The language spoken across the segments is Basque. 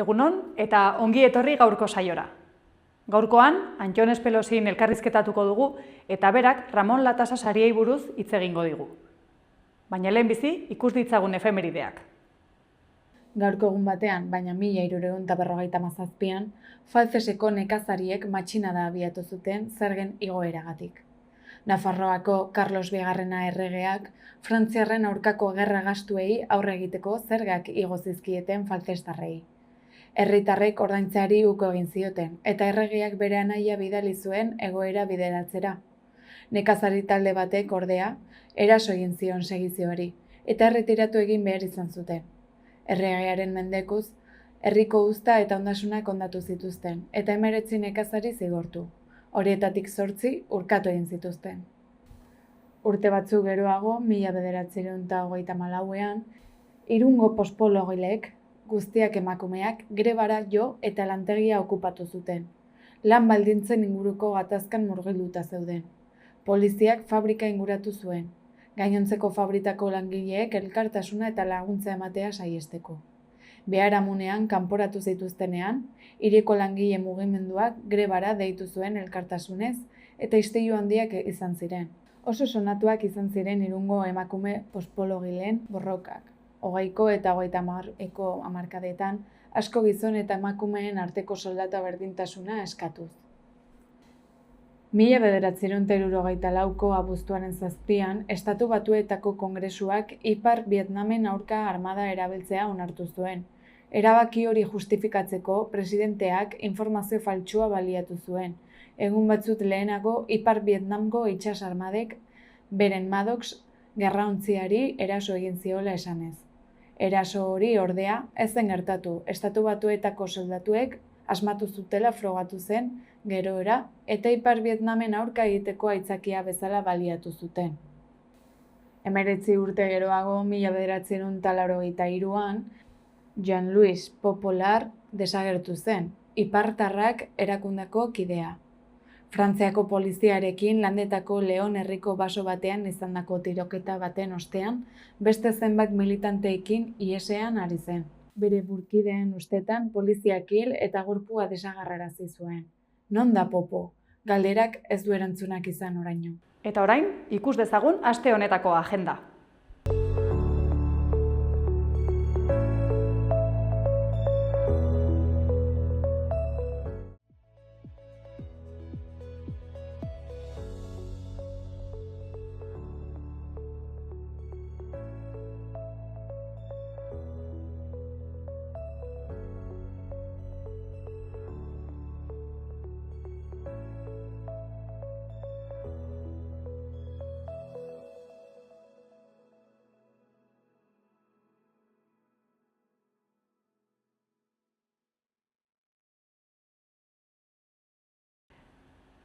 Egunon eta ongi etorri gaurko saiora. Gaurkoan, Antxon Espelozin elkarrizketatuko dugu eta berak Ramon Latasa sariei buruz hitz egingo digu. Baina lehenbizi ikus ditzagun efemerideak. Gaurko egun batean, baina 1357an, Falceseko nekazariek matxinada abiatu zuten zergen igoeragatik. Nafarroako Carlos Bigarrena erregeak Frantziarren aurkako gerra gastuei aurre egiteko zergak igo zizkieten faltzestarrei. Herritarrek ordaintzeari uko egin zioten, eta erregeak bere anaia bidali zuen egoera bideratzera. Nekazari talde batek ordea, eraso egin zion segizioari, eta erretiratu egin behar izan zuten. Erregearen mendekuz, herriko uzta eta ondasunak hondatu zituzten, eta 19 nekazari zigortu. Horietatik 8 urkatu egin zituzten. Urte batzuk geroago, 1934ean, Irungo postpologilek, guztiak emakumeak, grebara jo eta lantegia okupatu zuten. Lan baldintzen inguruko gatazkan murgilduta zeuden. Poliziak fabrika inguratu zuen. Gainontzeko fabrikako langileek elkartasuna eta laguntza ematea saihesteko. Biharamunean kanporatu zituztenean, hiriko langile mugimenduak grebara deitu zuen elkartasunez eta istilu handiak izan ziren. Oso sonatuak izan ziren Irungo emakume postpologileen borrokak. 20ko eta 30ko hamarkadetan asko gizon eta emakumeen arteko soldata berdintasuna eskatuz. 1974ko abuztuaren 7an, Estatu Batuetako Kongresuak Ipar Vietnamen aurka armada erabiltzea onartu zuen. Erabaki hori justifikatzeko, presidenteak informazio faltsua baliatu zuen. Egun batzuk lehenago, Ipar Vietnamko itsas armadek beren Maddox gerraontziari eraso egin ziola esanez. Eraso hori ordea ez zen gertatu, Estatu Batuetako soldatuek asmatu zutela frogatu zen gerora eta Ipar Vietnamen aurka egiteko aitzakia bezala baliatu zuten. 19 urte geroago, 1983an, Jean-Louis Popolar desagertu zen, ipartarrak erakundeko kidea. Frantziako poliziarekin landetako Leon herriko baso batean izandako tiroketa baten ostean, beste zenbait militanteekin ihesean ari zen. Bere burkideen ustetan poliziak hil eta gorpua desagerrarazi zuen. Non da Popo? Galderak ez du erantzunak izan oraino. Eta orain, ikus dezagun aste honetako agenda.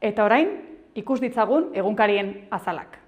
Eta orain, ikus ditzagun egunkarien azalak.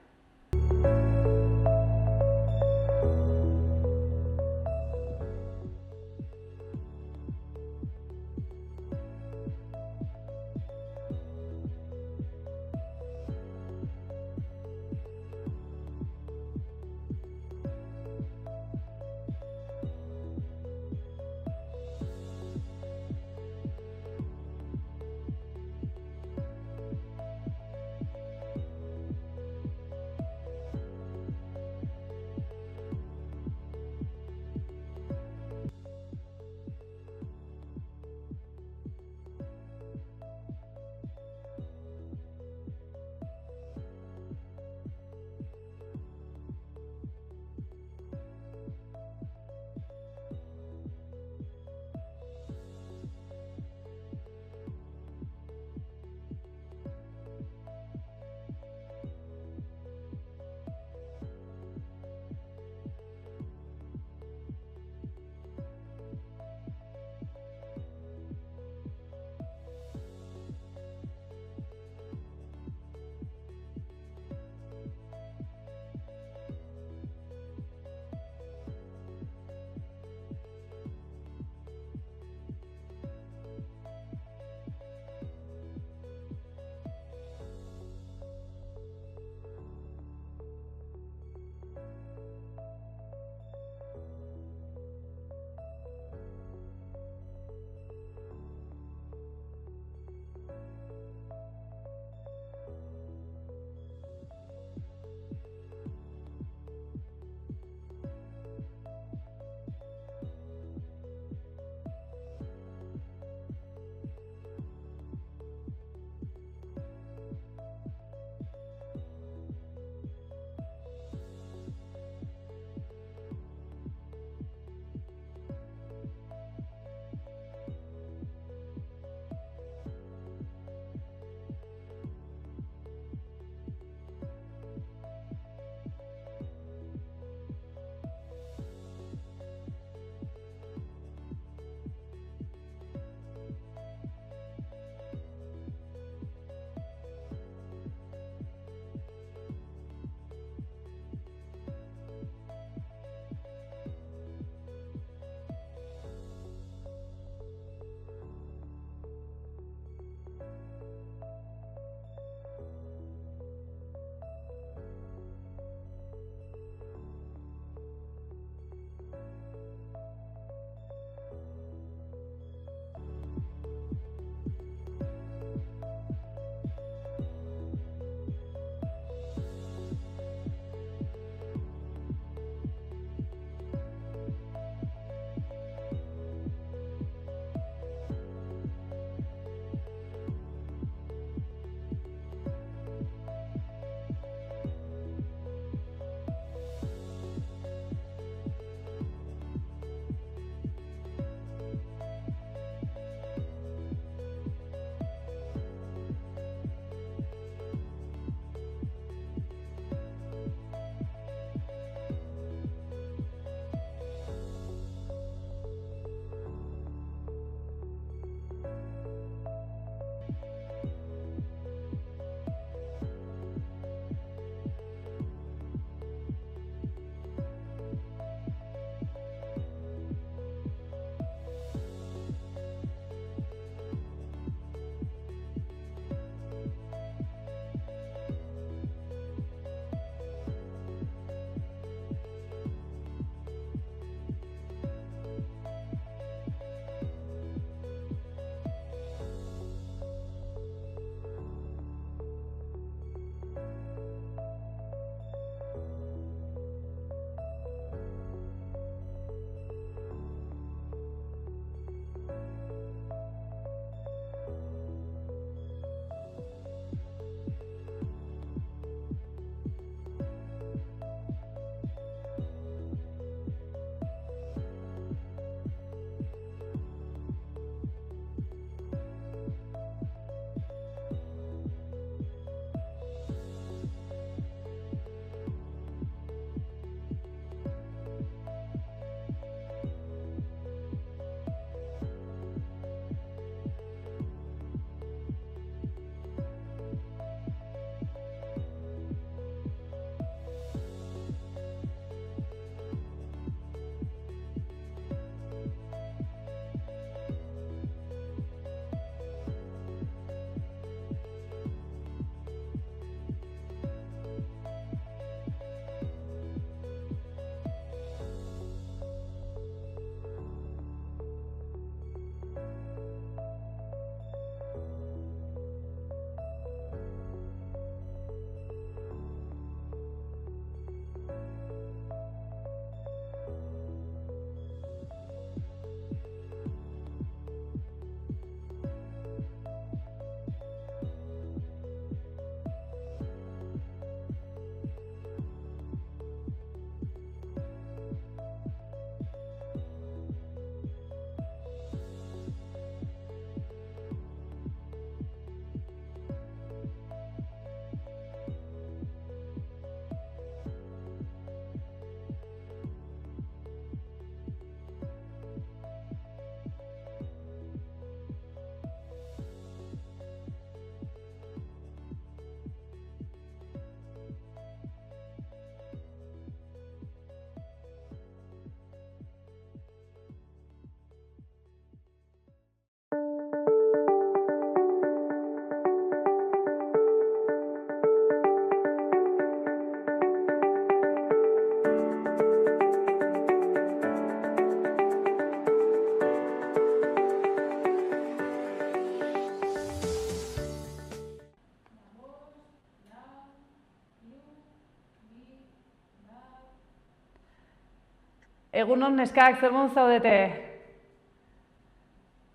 Egunon neskak, zer moduz zaudete?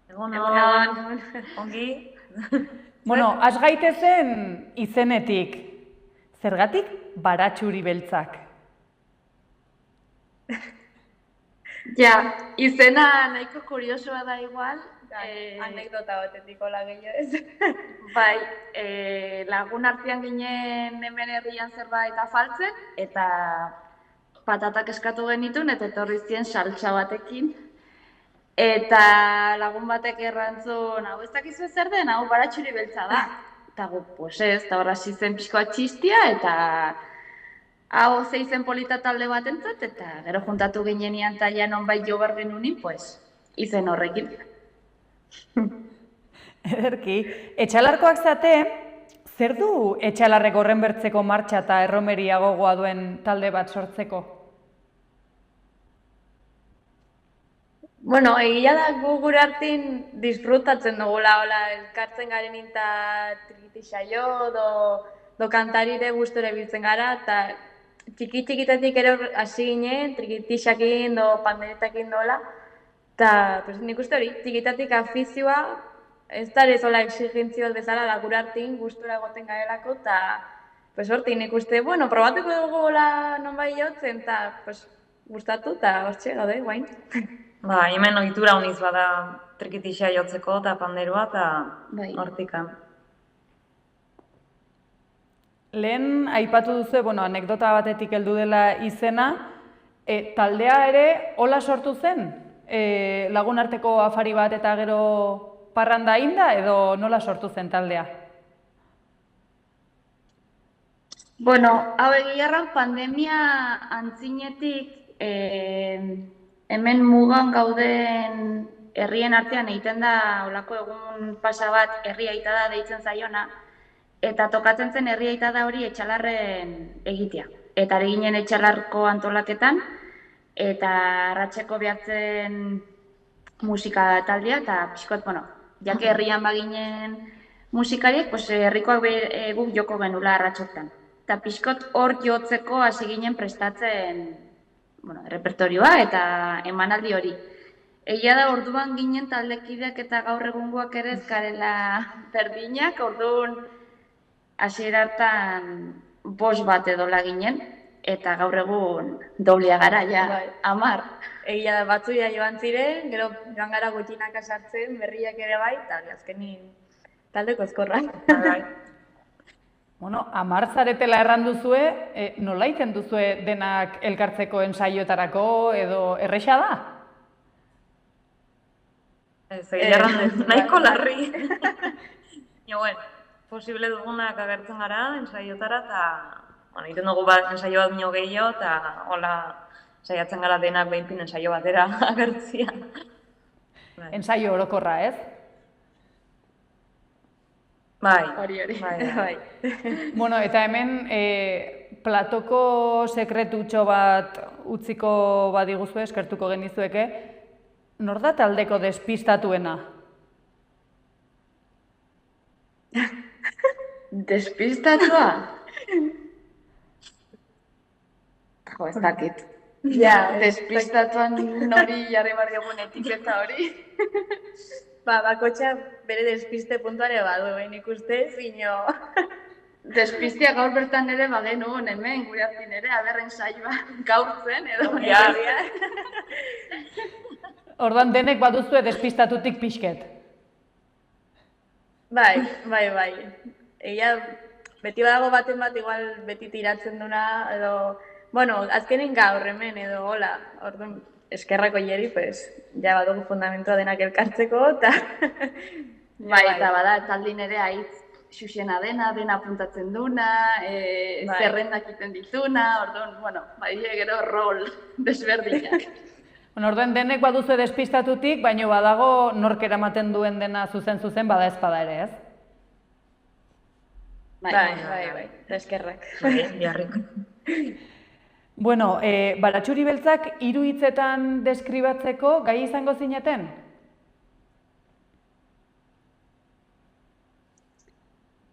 Egunon, ongi. Bueno, has gaitezen izenetik. Zergatik baratxuri beltzak? Ja, izena nahiko kuriosoa da igual. Anekdota batetik hola gehiago ez. Bai, lagun artean ginen hemen herrian zerbait afaltzen, eta patatak eskatu genituen, eta etorri zien saltsa batekin. Eta lagun batek errantzun, hau ez dakizu zer den, hau baratxuri beltza da. Eta gu, pues ez, eta horra zizen pixkoa txistia, eta hau zeizen polita talde bat entzat, eta gero juntatu ginenian eta ja nonbait jo behar genunin, pues, izen horrekin. Ederki, etxalarkoak zate, zer du etxalarrek horren bertzeko martxa eta erromeria gogoa duen talde bat sortzeko? Bueno, egia da gu gure artin disfrutatzen dugula, hola, elkartzen garen eta trikiti saio, do kantarire gustora biltzen gara, eta txiki-txikitatik ere hasi ginen, trikitixakin, do panderetakin dola, eta pues, nik uste hori, txikitatik afizioa, ez da ere zola exigentzio bezala da gure artin gustora egoten garelako, eta pues, horti nik uste, bueno, probatuko dugu hola nonbai jotzen, eta pues, gustatu, eta hortxe gaude, guain. Ba, hemen ohitura honiz bada trikitixa jotzeko eta panderua eta Bai. hortikan. Lehen aipatu duzu, bueno, anekdota batetik heldu dela izena, taldea ere hola sortu zen? Lagun arteko afari bat eta gero parranda inda edo nola sortu zen taldea? Bueno, hau egiarran pandemia antzinetik hemen mugan gauden herrien artean egiten da olako egun pasa bat herri aitada deitzen zaiona, eta tokatzen zen herri aitada hori etxalarren egitea. Eta ari ginen etxalarko antolaketan, eta arratseko behatzen musika taldea, eta pixkot, bueno, jake herrian baginen musikariek, pues, herrikoak guk joko genula arratsotan. Eta pixkot hor jotzeko hasi ginen prestatzen, bueno, repertorioa eta emanaldi hori. Egia da orduan ginen taldekideak eta gaur egungoak ere ez garela berdinak, orduan hasiera hartan 5 bat edola ginen, eta gaur egun doblea gara, ja, Bai. 10. Egia da batzuia joan ziren, gero joan gara gutxinaka sartzen, berriak ere bai, eta azkenin taldeko ezkorra. Bai. Bueno, 10 zaretela erran duzue, nola egiten duzue denak elkartzeko ensaioetarako edo erresa da? Ez, egiarran nahiko larri. Jo, bueno, posible dugunak agertzen gara ensaiotara, eta bueno, egiten dugu ensaio bat minio gehiago, eta hola saiatzen gara denak behinpin ensaio batera agertzia. Bai. Ensaio orokorra, ez? Bai. Hori. Bai. Bueno, eta hemen platoko sekretutxo bat utziko badiguzue, eskertuko genizueke, nor da taldeko despistatuena? Despistatua? Jo, ez dakit. Ja, Despistatuan nori jarri bar diogun etiketa hori. bakotxa bere despiste puntuare badu, nik uste, zino. Despistia gaur bertan ere bagenuen hemen, gure hartin ere, aberren saioa gaurtzen edo. Ja. Orduan denek baduzue despistatutik pixket. Bai. Egia, beti badago baten bat, igual beti tiratzen duna, edo, bueno, azkenin gaur hemen, edo, hola, orduan, eskerrako hieri, pues, ja badugu fundamentua denak elkartzeko, eta... Bai, eta bada, taldin ere haitz xuxena dena apuntatzen duna, zerrendak iten dituna, orduan, bueno, bai, gero rol desberdinak. Bueno, orduan denek baduzue despistatutik, baina badago nork eramaten duen dena zuzen bada ezpada ere, ez? Bai, eskerrak. Jarrik. Bueno, baratxuri beltzak 3 hitzetan deskribatzeko gai izango zineten?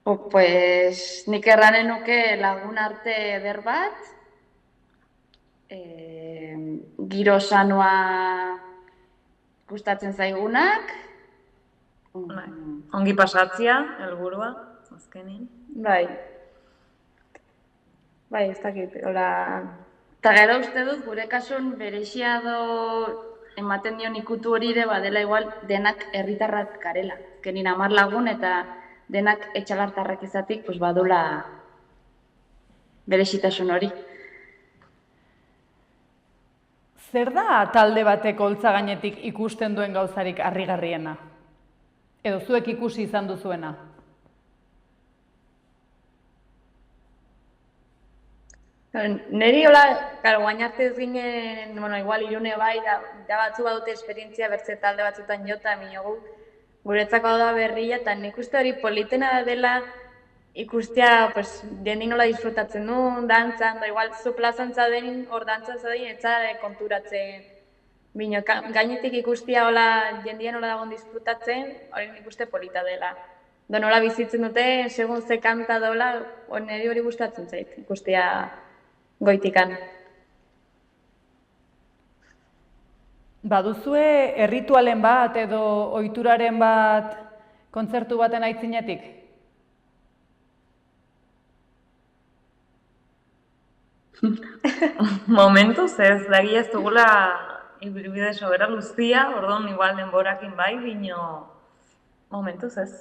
Pues nik erranen nuke lagun arte eder bat, giro sanoa gustatzen zaigunak. Bai. Ongi pasatzea, helburua, azkenin. Bai. Bai, ez dakit, hola... Eta gero uste dut, gure kasun berexia do ematen dion ikutu hori ere badela igual denak herritarrak garela. Azkenin 10 lagun eta denak etxalartarrak izatik, pues badula berexitasun hori. Zer da talde batek holtza gainetik ikusten duen gauzarik harrigarriena? Edo zuek ikusi izan duzuena? Neri hola, guain arte ez ginen, bueno, igual Irune bai, da batzu badute esperientzia bertze talde batzutan jota, minogu, guretzako da berria, eta nik uste hori politena dela ikustea, pues, jendi nola disfrutatzen duen, dantzan, da igual zu plazan zauden, hor dantzan zauden, etzara konturatzen. Bino, gainetik ikustea hola, jendia nola dagoen disfrutatzen, hori nik uste polita dela. Da nola bizitzen dute, segun ze kanta dola, niri hori gustatzen zait, ikustea goitikan. Baduzue erritualen bat edo ohituraren bat kontzertu baten aitzinetik? Momentuz ez, dagi ez dugula ibilbide sobera luzia, orduan igual denborakin bai, bino momentuz ez.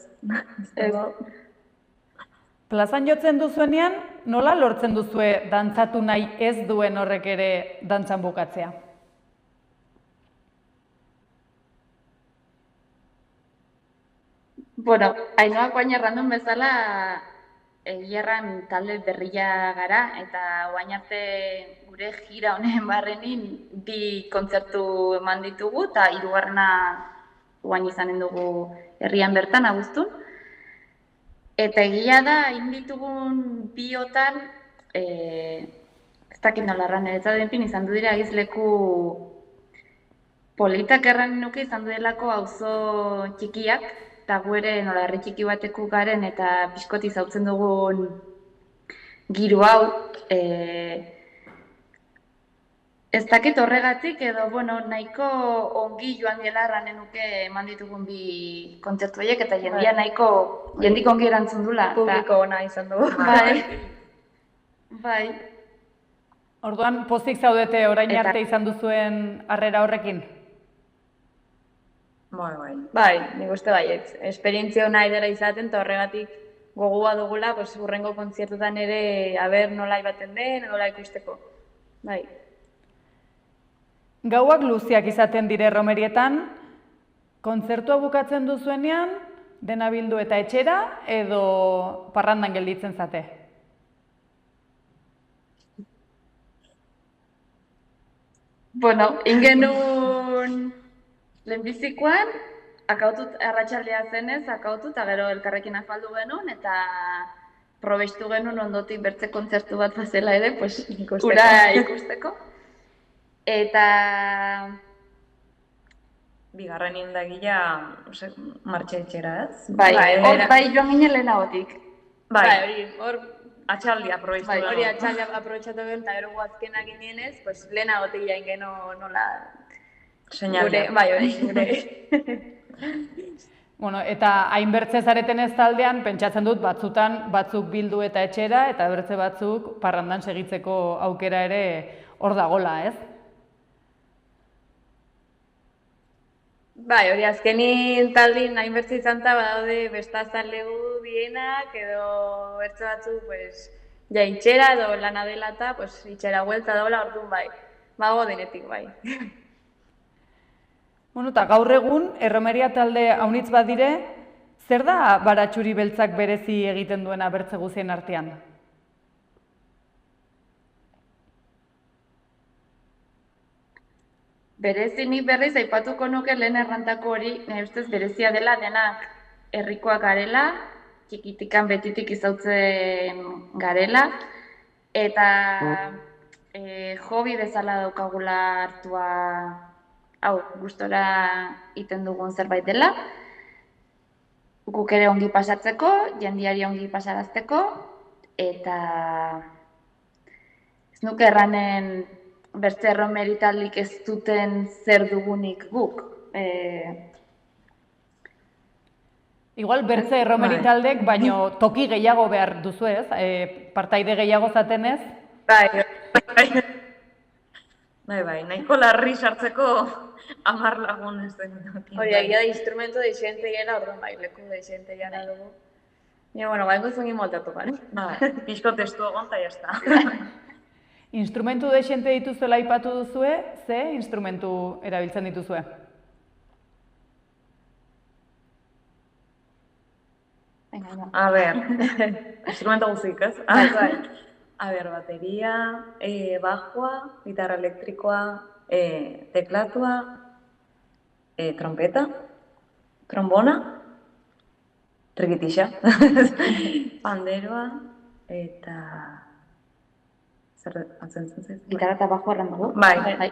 Plazan jotzen duzuenean, nola lortzen duzue dantzatu nahi ez duen horrek ere dantzan bukatzea? Bueno, Ainhoak baina errandun bezala egiarran talde berria gara eta orain arte gure gira honen barrenin 2 kontzertu eman ditugu eta 3. orain izanen dugu herrian bertan abuztun. Eta egia da, egin ditugun 2 ez dakit nola erran ere denpin izan du dira egizleku politak erran nuke izan du delako auzo txikiak, eta gu ere nola herri txiki bateku garen eta pixkoti zautzen dugun giro hau. Ez dakit horregatik edo, bueno, nahiko ongi joan dela erranen nuke eman ditugun 2 kontzertu horiek eta jendia nahiko jendik ongi erantzun dula. Publiko ona izan dugu. Bai. Orduan, pozik zaudete orain arte izan duzuen harrera horrekin? Bai, nik uste baiet. Esperientzia ona dela izaten, eta horregatik gogoa dugula, pues, hurrengo kontzertutan ere, aber nola ibaten den, nola ikusteko. Bai. Gauak luziak izaten dire romerietan, kontzertua bukatzen duzuenean, dena bildu eta etxera, edo parrandan gelditzen zate? Bueno, ingenun lehenbizikoan, arratsaldea zenez, akautu eta gero elkarrekin afaldu genuen, eta probestu genuen ondotik bertze kontzertu bat bazela ere, pues, ura ikusteko. Eta... Bigarren indagila martxa etxera, ez? Bai, joan ginen lehenagotik. Bai, hor atxaldia aprobetxatu genuen. Hori atxaldia aprobetxatu genuen, eta gero guazkenak ginenez, pues, lehenagotik jain geno nola... Señalia. Bai, hori. Bueno, eta hainbertze zareten ez taldean, pentsatzen dut batzutan batzuk bildu eta etxera, eta bertze batzuk parrandan segitzeko aukera ere hor dagola, ez? Bai, hori azkenin taldin hainbertze izan eta badaude bestazalegu dienak, edo bertze batzuk, pues, ja itxera edo lana dela eta, pues, itxera huelta dola, orduan bai. Bago denetik bai. Bueno, eta gaur egun, erromeria talde haunitz bat dire, zer da baratxuri beltzak berezi egiten duena bertze guzien artean? Berezi nik berriz aipatuko nuke lehen errantako hori, nire ustez berezia dela denak herrikoak garela, txikitikan betitik izautzen garela, eta hobi bezala daukagula hartua, hau, gustora iten dugun zerbait dela, guk ere ongi pasatzeko, jendiari ongi pasarazteko, eta ez nuke erranen bertze erromeritaldik ez duten zer dugunik guk. Igual bertze erromeritaldek, baino toki gehiago behar duzu ez? Partaide gehiago zatenez? Bai, nahiko larri sartzeko 10 lagun ez den. Hori, egia da instrumento de xente gela, orduan bai, leku de xente gela dugu. Ja, bueno, gaingo zuen moltatu, bale? Pixko testu egon, eta jazta. Instrumentu dexente dituzuela aipatu duzue, ze instrumentu erabiltzen dituzue? A ber, instrumento guzik, ez? A ber, bateria, bajua, gitarra elektrikoa, teklatua, trompeta, trombona, trikitixa, panderoa, eta... Zer atzen zen? Gitarra eta bajo arren dugu. Bai.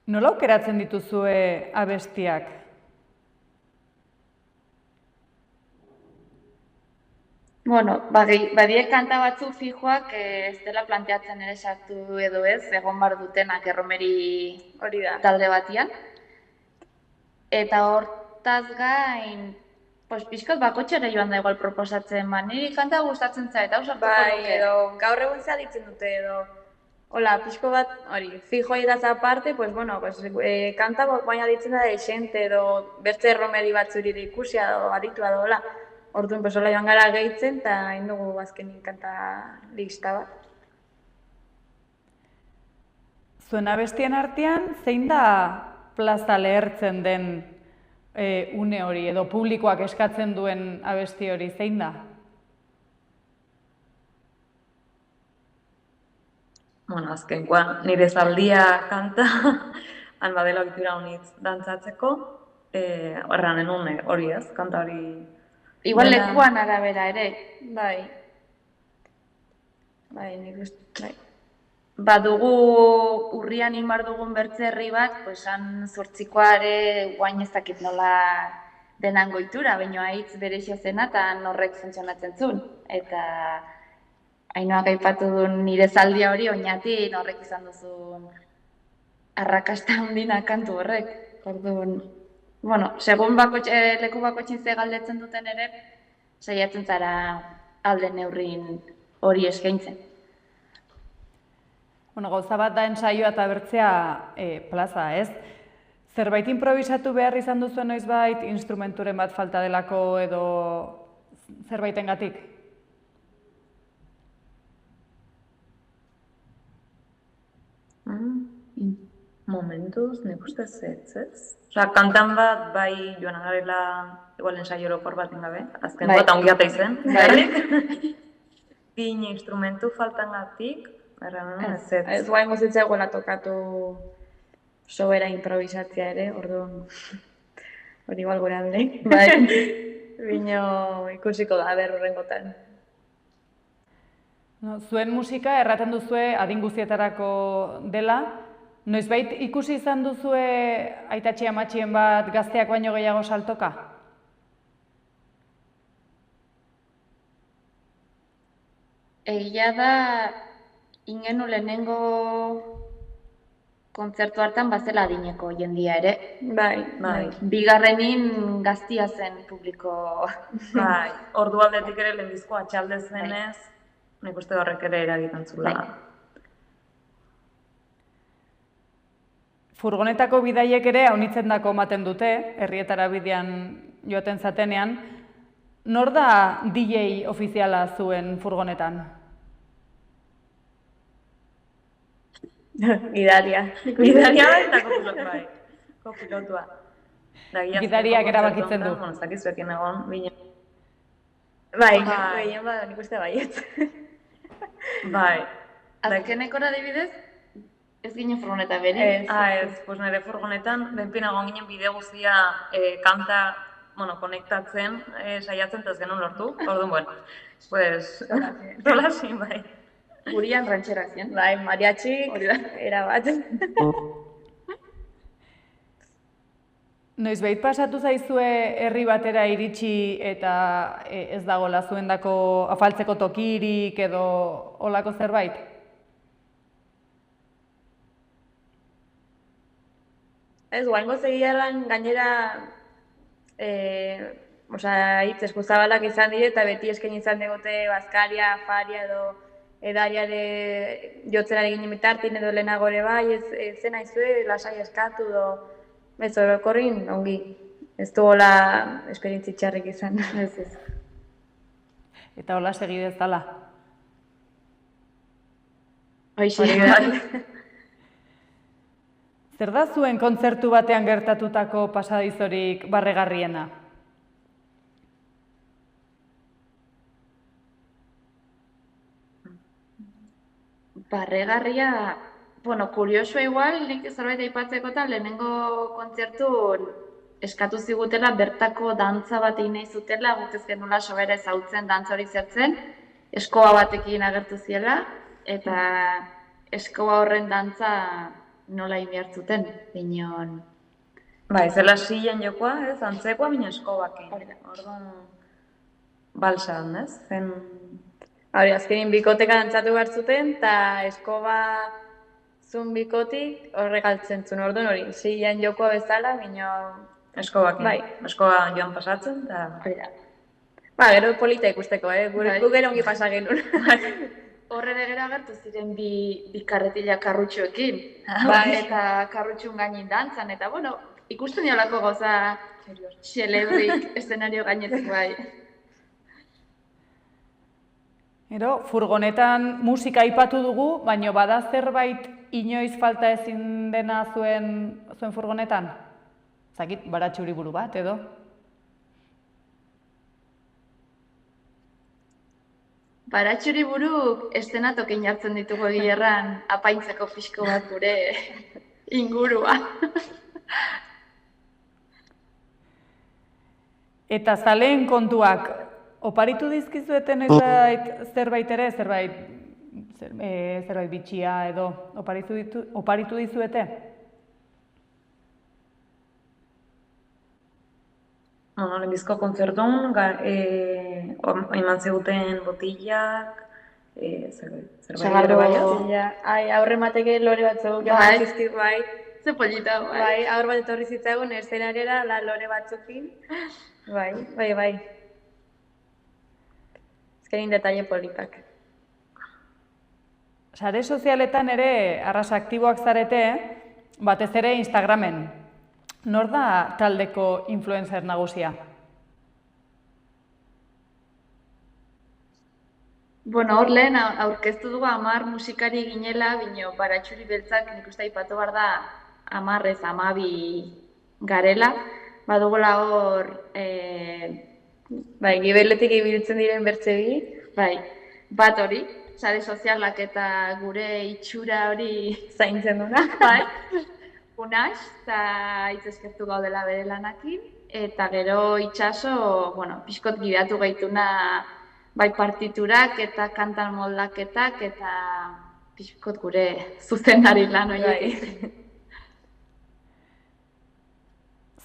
Nola aukeratzen dituzue abestiak? Bueno, badiek kanta batzu fijoak ez dela planteatzen ere sartu edo ez, egon bar dutenak erromeri Hori da. talde batian. Eta hortaz gain, pixkot bakotxera joan da igual proposatzen, niri kanta gustatzen zait, hau sartuko Bai, nuke. edo gaur egun zea ditzen dute, edo hola, pixko bat, hori, fijo egitaz aparte, pues bueno, pues, kanta baina ditzen da xente, edo bertze erromeri batzuri ikusia, edo aditua dola. Orduan, pues hola joan gara gehitzen, eta hain dugu azkenin kanta lista bat. Zuen abestien artean, zein da plaza lehertzen den une hori, edo publikoak eskatzen duen abesti hori, zein da? Bueno, azkenkoan, nire zaldia kanta, han badela ohitura honitz dantzatzeko, erranen hori ez, kanta hori... Igual lekuan arabera ere. Bai, nik uste, bai. Badugu urrian imar dugun bertze herri bat, pues han 8koa ere guain ez dakit nola denan goitura, baina haitz berexia zena eta horrek funtzionatzen zuen. Eta Ainoak aipatu duen nire zaldia hori oinatik horrek izan duzun arrakasta handina kantu horrek. Orduan, bueno, segun leku bakotxin ze galdetzen duten ere, saiatzen zara alde neurrin hori eskaintzen. Bueno, gauza bat da ensaioa eta bertzea plaza, ez? Zerbait improvisatu behar izan duzu noizbait, instrumenturen bat falta delako edo zerbaitengatik? Momentuz, nik uste ez? Osa, kantan bat, bai joan agarela, igual ensaio orokor bat ingabe, azken bat ongiata izen, berrik. Bin instrumentu faltangatik, ez guain guztitzea gola tokatu sobera improvisatzea ere, orduan hori igual gure alde. Bino ikusiko da, berrurrengotan. Zuen musika erraten duzue adin guztietarako dela, noizbait ikusi izan duzue aitatxi amatxien bat gazteak baino gehiago saltoka? Egia da, ingenu lehenengo kontzertu hartan bazela adineko jendia ere. Bai. Bigarrenin gaztia zen publiko. Bai, ordu aldetik ere lehenbizko atxaldez denez, nik uste horrek ere eragiten zula. Furgonetako bidaiek ere haunitzen dako ematen dute, herrietara bidean joaten zatenean. Nor da DJ ofiziala zuen furgonetan? Gidaria. Gidaria bai eta kopilotua. Gidariak erabakitzen du. Bueno, zakizuekin egon, bine. Bai, nik uste baiet. Bai. Azkenekora adibidez, ez ginen furgoneta bere. Ez, pues nire furgonetan, benpina egon ginen bide guztia kanta, konektatzen, saiatzen ez genuen lortu. Orduan, bueno, pues, dolasin, bai. Gurian rantxera zien. Bai, mariachi, era bat. Noizbait pasatu zaizue herri batera iritsi eta ez dagoela zuendako afaltzeko tokirik edo olako zerbait? Ez, guaingo zegiaran gainera, hitz eskuzabalak izan dire eta beti esken izan degote bazkaria, afaria edo edariare jotzenari ginen bitartin edo lehenago ere bai, ez zena izue, lasai eskatu edo, ez orokorrin ongi. Ez du hola esperientzi txarrik izan, ez. Eta hola segidez dala. Hoxe. Zer da zuen kontzertu batean gertatutako pasadizorik barregarriena? Barregarria, kuriosoa igual, nik zerbait aipatzeko eta lehenengo kontzertun eskatu zigutela bertako dantza bat egin nahi zutela, guk ez genula sobera ezautzen dantza hori zertzen, eskoba batekin agertu ziela, eta eskoba horren dantza nola egin behar zuten, bineon. Bai, zela zilen jokoa, ez, antzekoa, baina eskobakin. Orduan, balsan, ez? Hori, azkenin bikoteka dantzatu behar zuten, eta eskoba zun bikotik horrek galtzen zuen. Orduan hori, zilen jokoa bezala, bineon. Eskobakin. Bai. Eskoba joan pasatzen, eta... Gero polita ikusteko, gu gero ongi pasa genuen. Horren egera agertu ziren bi karretila karrutxoekin. Eta karrutxun gainin dantzan, eta ikusten diolako gauza xelebrik eszenario gainetik bai. Furgonetan musika aipatu dugu, baina bada zerbait inoiz falta ezin dena zuen furgonetan? Zakit, baratxuri buru bat, edo? Baratxuri buruk estenatokin jartzen ditugu egilerran apaintzeko fisko bat gure ingurua. Eta zaleen kontuak, oparitu dizkizueten zerbait ere, zerbait bitxia edo, oparitu dizuete? Lehenbizko kontzertun, eman ziguten botillak, zerbait bai. Aurre mateke lore bat zegoen zizkit, bai. Ze polita, bai. Bai, aur bat etorri zitzagun eszenariera lore batzukin. Bai. Ezkerin detalle politak. Sare sozialetan ere arras aktiboak zarete, batez ere Instagramen. Nor da taldeko influencer nagusia? Hor lehen aurkeztu dugu 10 musikari ginela, bino baratxuri beltzak nik uste aipatu behar da 10 ez 12 garela. Badugula hor... Gibeletik ibiltzen diren bertze bi. Bat hori, sare sozialak eta gure itxura hori zaintzen duna. Unax, eta hitz eskertu gaudela bere lanakin, eta gero itxaso, pixkot gideatu gaituna bai partiturak eta kantan moldaketak eta pixkot gure zuzendari lan horiek.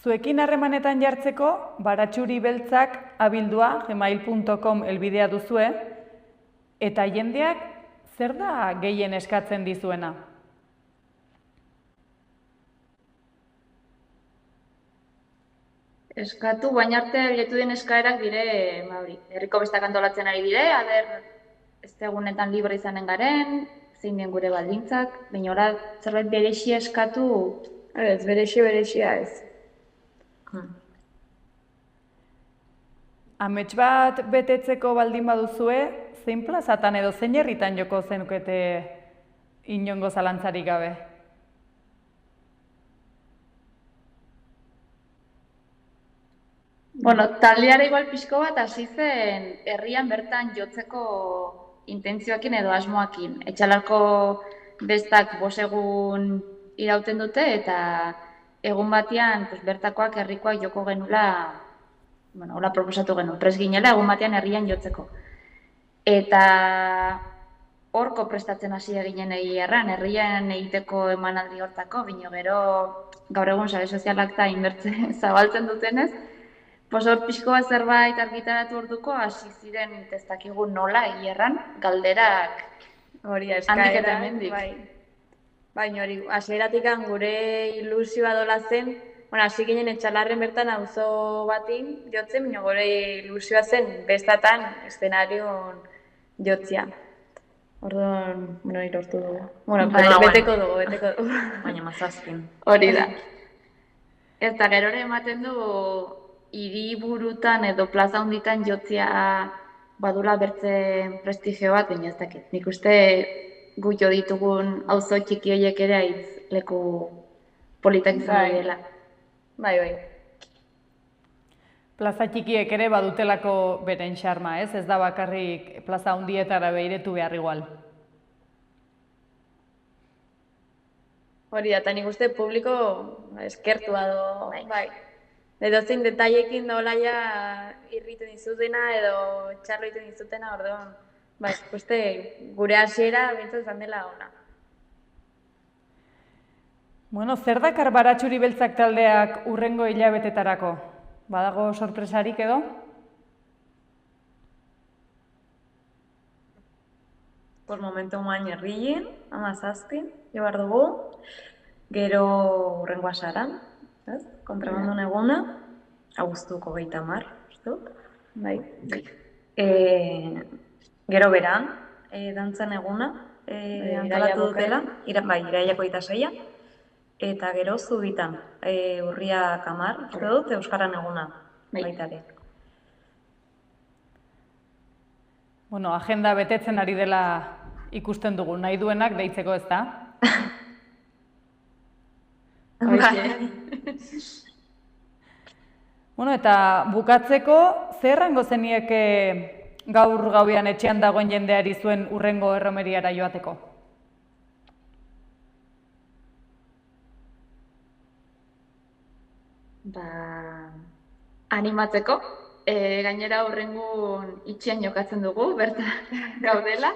Zuekin harremanetan jartzeko, baratxuri beltzak abildua gmail.com helbidea duzue, eta jendeak zer da gehien eskatzen dizuena? Eskatu, baina arte biletu den eskaerak dire, herriko bestak antolatzen ari dire, ez egunetan libre izanen garen, zein den gure baldintzak, baina ora zerbait berexia eskatu... Ez, berexia ez. Amets bat betetzeko baldin baduzue, zein plazatan edo zein herritan joko zenukete inongo zalantzarik gabe? Taldeara igual pixko bat hasi zen herrian bertan jotzeko intentzioakin edo asmoakin. Etxalarko bestak 5 egun irauten dute eta egun batean bertakoak herrikoak joko genula, hola proposatu genuen, prest ginela egun batean herrian jotzeko. Eta horko prestatzen hasi eginen erran, herrian egiteko emanaldi hortako, bino gero gaur egun sare sozialak eta inbertze zabaltzen dutenez, hor pixko bat zerbait argitaratu orduko hasi ziren testakigu nola erran, galderak Hori da, handik eta eskaerak, hemendik. Baina hori, hasieratik gure ilusioa dola zen, hasi ginen Etxalarren bertan auzo batin jotzen, baina gure ilusioa zen bestatan eszenarion jotzea. Orduan, hori lortu dugu. Beteko dugu. Baina mazazpin. Hori da. Eta gero ere ematen du hiriburutan edo plaza hunditan jotzea badula bertzen prestigio bat, baina ez dakit. Nik uste gu jo ditugun auzo txiki horiek ere aitz leku politak izan dela. Bai. Plaza txikiek ere badutelako beren xarma, ez? Ez da bakarrik plaza hundietara behiretu behar igual. Hori da, eta nik uste publiko eskertua do, bai. Edozein detailekin dola ja irritu dizutena edo txarro egiten dizutena, orduan. Bai, uste gure hasiera bintzen zan dela ona. Bueno, zer dakar Baratxuri Beltzak taldeak hurrengo hilabetetarako? Badago sorpresarik edo? Momentu guain herrien, 17, jo behar dugu. Gero hurrengo asaran, kontrabandun eguna, abuztuko 30, dut? Bai. Gero beran, dantzan eguna, antolatu dutela, iraiako 26. Eta gero zubitan, urriak 10, dut, Euskaran eguna, baitare. Bueno, agenda betetzen ari dela ikusten dugu, nahi duenak deitzeko ez da? Bueno, eta bukatzeko, zer errango zenieke gaur gauean etxean dagoen jendeari zuen hurrengo erromeriara joateko? Animatzeko, gainera hurrengun itxian jokatzen dugu, bertan gaudela,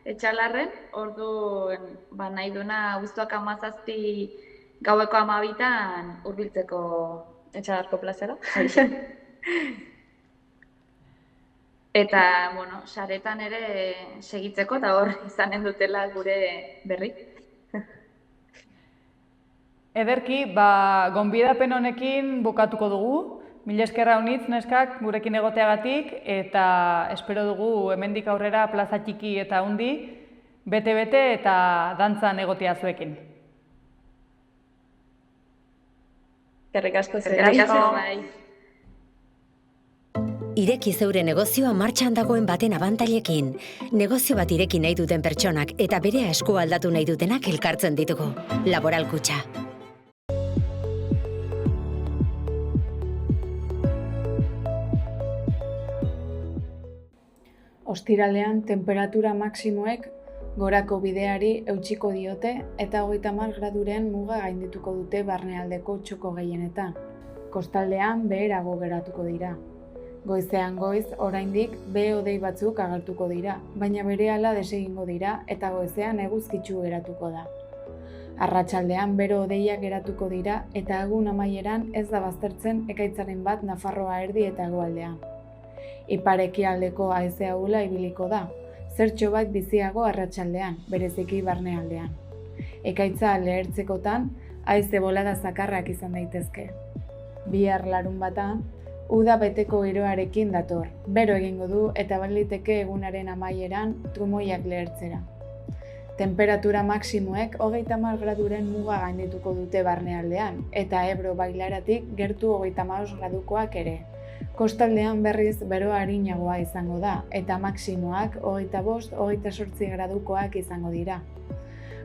Etxalarren, orduan nahi duena abuztuak 17 gaueko 12 hurbiltzeko Etxalarko plazera. Eta, saretan ere segitzeko, eta hor izanen dutela gure berri. Ederki, gonbidapen honekin bukatuko dugu. Mila eskerra honitz, neskak, gurekin egoteagatik, eta espero dugu hemendik aurrera plaza txiki eta hundi, bete-bete eta dantzan egotea zuekin. Eskerrik asko bai. Ireki zeure negozioa martxan dagoen baten abantailekin. Negozio bat ireki nahi duten pertsonak eta bere esku aldatu nahi dutenak elkartzen ditugu. Laboral Kutxa. Ostiralean tenperatura maksimoek gorako bideari eutsiko diote eta 30 graduren muga gaindituko dute barnealdeko txoko gehienetan. Kostaldean beherago geratuko dira. Goizean goiz oraindik behe-hodei batzuk agertuko dira, baina berehala desegingo dira eta goizean eguzkitsu geratuko da. Arratsaldean bero-hodeiak geratuko dira eta egun amaieran ez da baztertzen ekaitzaren bat Nafarroa erdi eta hegoaldean. Ipar-ekialdeko haize ahula ibiliko da, zertxo bat biziago arratsaldean, bereziki barnealdean. Ekaitza lehertzekotan, haize bolada zakarrak izan daitezke. Bihar larunbatan, uda beteko giroarekin dator, bero egingo du eta baliteke egunaren amaieran trumoiak lehertzera. Temperatura maksimoek 30 graduren muga gaindituko dute barnealdean, eta Ebro bailaratik gertu 35 gradukoak ere. Kostaldean berriz bero arinagoa izango da, eta maksimoak 25-28 gradukoak izango dira.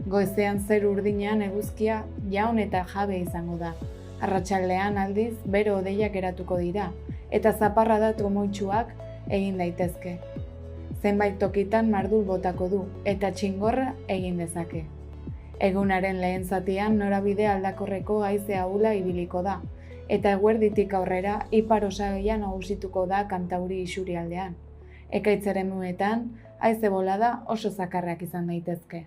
Goizean zer urdinean eguzkia jaun eta jabe izango da. Arratsaldean aldiz bero hodeiak geratuko dira, eta zaparrada trumoitsuak egin daitezke. Zenbait tokitan mardul botako du, eta txingorra egin dezake. Egunaren lehen zatian norabide aldakorreko haize ahula ibiliko da, eta eguerditik aurrera ipar osagaian nagusituko da Kantauri isurialdean. Ekaitz eremuetan haize bolada oso zakarrak izan daitezke.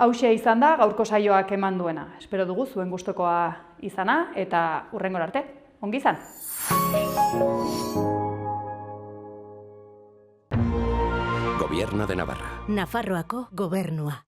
Hauxe izan da gaurko saioak eman duena. Espero dugu zuen gustokoa izana eta hurrengora arte. Ongi izan! Gobierno de Navarra. Nafarroako gobernua.